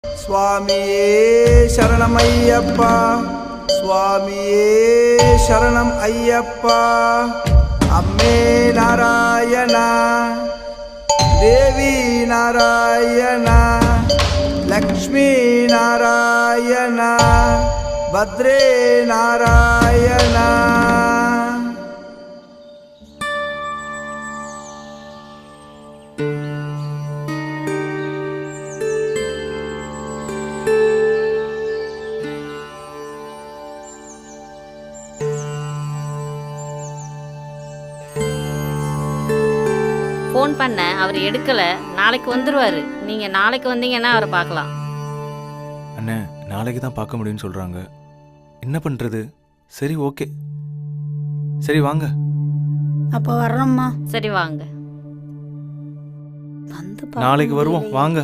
சுவாமியே சரணம் ஐயப்பா, சுவாமியே சரணம் ஐயப்பா. அம்மே நாராயணா, தேவி நாராயணா, லக்ஷ்மி நாராயணா, பத்ரே நாராயணா. ஃபோன் பண்ண அவர் எடுக்கல. நாளைக்கு வந்துருவாரு. நீங்க நாளைக்கு வந்தீங்கன்னா அவரை பார்க்கலாம். அண்ணே, நாளைக்கு தான் பார்க்க முடியும்னு சொல்றாங்க. என்ன பண்றது? சரி, ஓகே, சரி வாங்க. அப்போ வர்றோம்மா. சரி வாங்க. வந்து நாளைக்கு வருவோம், வாங்க.